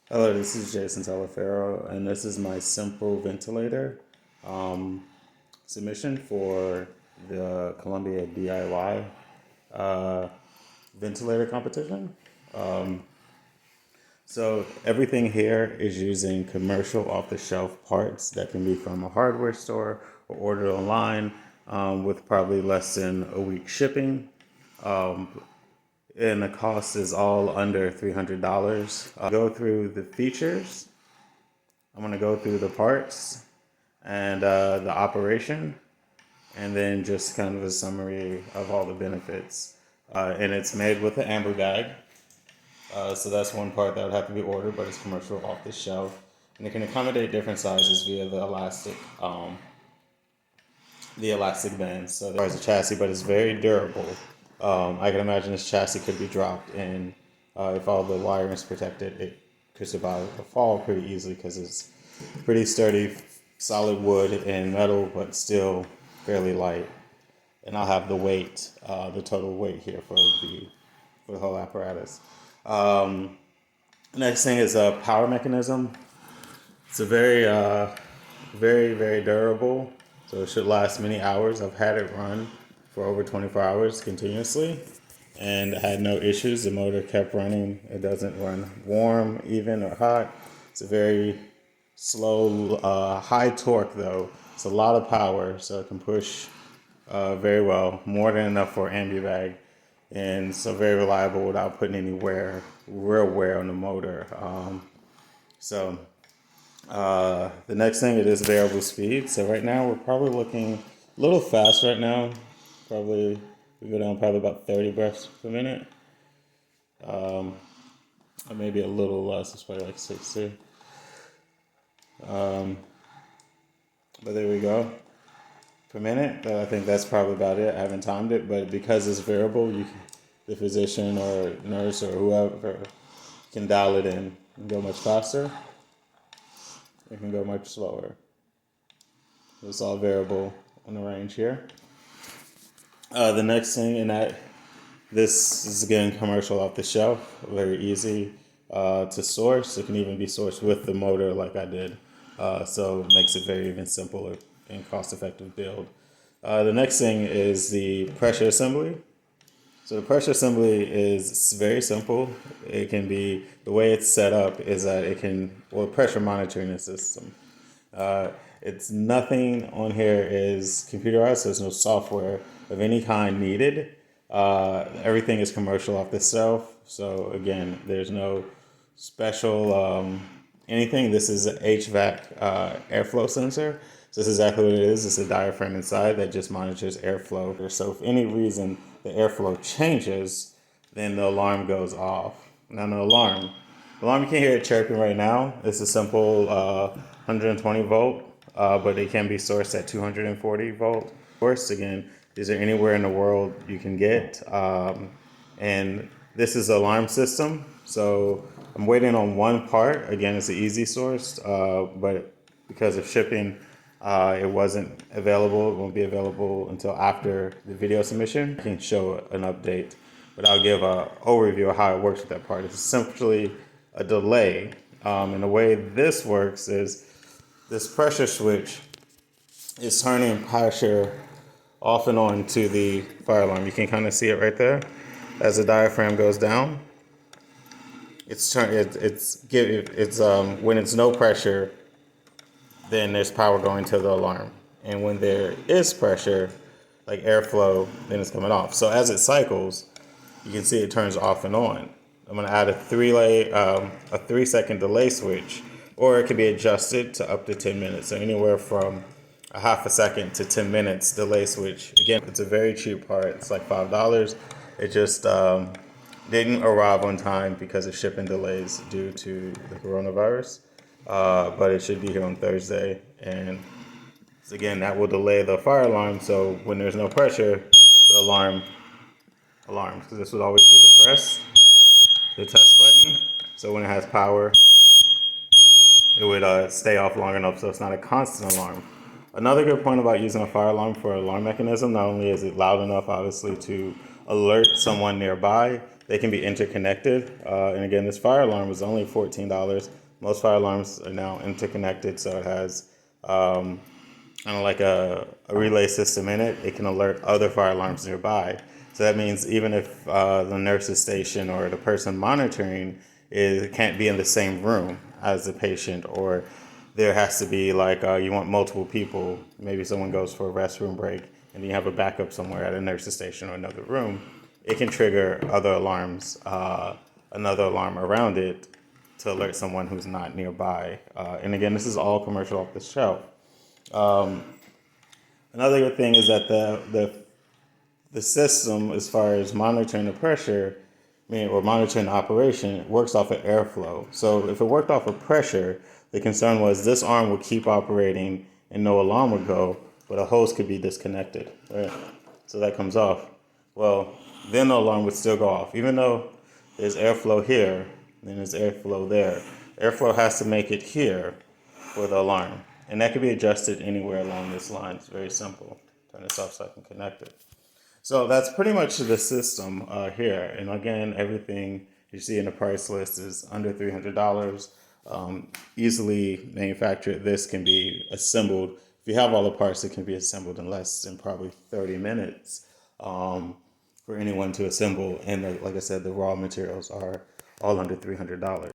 Hello, this is Jason Talafero, and this is my simple ventilator um, submission for the Columbia DIY uh, ventilator competition. Um, so everything here is using commercial off-the-shelf parts that can be from a hardware store or ordered online with probably less than a week shipping. Um, and the cost is all under $300. Go through the features. I'm going to go through the parts and the operation, and then just kind of a summary of all the benefits. And it's made with an amber bag. So that's one part that would have to be ordered, but it's commercial off the shelf. And it can accommodate different sizes via the elastic band. So there's a chassis, but it's very durable. I can imagine this chassis could be dropped, and if all the wiring is protected, it could survive a fall pretty easily because it's pretty sturdy, solid wood and metal, but still fairly light. And I'll have the weight, the total weight here for the whole apparatus. Next thing is a power mechanism. It's a very durable, so it should last many hours. I've had it run for over 24 hours continuously, and I had no issues. The motor kept running. It doesn't run warm, even, or hot. It's a very slow, high torque though. It's a lot of power, so it can push very well, more than enough for ambibag, and so very reliable without putting any real wear on the motor. The next thing, it is variable speed. So right now we're probably looking a little fast right now. Probably we go down probably about 30 breaths per minute, or maybe a little less. It's probably like 60. But there we go per minute. I think that's probably about it. I haven't timed it, but because it's variable, the physician or nurse or whoever can dial it in and go much faster. It can go much slower. It's all variable on the range here. The next thing, this is again commercial off the shelf, very easy to source. It can even be sourced with the motor like I did. So it makes it very even simpler and cost effective build. The next thing is the pressure assembly. So the pressure assembly is very simple. It can be, the way it's set up is that pressure monitoring system. It's nothing on here is computerized, so there's no software of any kind needed. Everything is commercial off the shelf. So again, there's no special anything. This is an HVAC airflow sensor. So this is exactly what it is. It's a diaphragm inside that just monitors airflow. So if any reason the airflow changes, then the alarm goes off. Now the alarm you can't hear it chirping right now. It's a simple 120 volt, but it can be sourced at 240 volt. Of course, again, these are anywhere in the world you can get. And this is the alarm system. So I'm waiting on one part. Again, it's an easy source, but because of shipping, it wasn't available. It won't be available until after the video submission. I can show an update, but I'll give an overview of how it works with that part. It's essentially a delay. And the way this works is this pressure switch is turning pressure off and on to the fire alarm. You can kind of see it right there. As the diaphragm goes down, when it's no pressure, then there's power going to the alarm. And when there is pressure, like airflow, then it's coming off. So as it cycles, you can see it turns off and on. I'm going to add a 3-second delay switch, or it can be adjusted to up to 10 minutes. So anywhere from a half a second to 10 minutes delay switch. Again, it's a very cheap part. It's like $5. It just didn't arrive on time because of shipping delays due to the coronavirus. But it should be here on Thursday. And again, that will delay the fire alarm. So when there's no pressure, the alarm alarms, because this would always be depressed, the test button. So when it has power, it would stay off long enough so it's not a constant alarm. Another good point about using a fire alarm for an alarm mechanism, not only is it loud enough, obviously, to alert someone nearby. They can be interconnected. And again, this fire alarm was only $14. Most fire alarms are now interconnected, so it has kind of like a relay system in it. It can alert other fire alarms nearby. So that means even if the nurse's station or the person monitoring can't be in the same room as the patient, or there has to be like you want multiple people. Maybe someone goes for a restroom break and you have a backup somewhere at a nurse's station or another room. It can trigger other alarms, another alarm around it to alert someone who's not nearby. And again, this is all commercial off the shelf. Another good thing is that the system, as far as monitoring the pressure, or monitoring the operation, works off of airflow. So if it worked off of pressure, the concern was this arm would keep operating and no alarm would go, but a hose could be disconnected. Right? So that comes off. Well, then the alarm would still go off, even though there's airflow here, then there's airflow there. Airflow has to make it here for the alarm. And that can be adjusted anywhere along this line. It's very simple. Turn this off so I can connect it. So that's pretty much the system here. And again, everything you see in the price list is under $300. Easily manufactured. This can be assembled. If you have all the parts, it can be assembled in less than probably 30 minutes for anyone to assemble. And like I said, the raw materials are all under $300.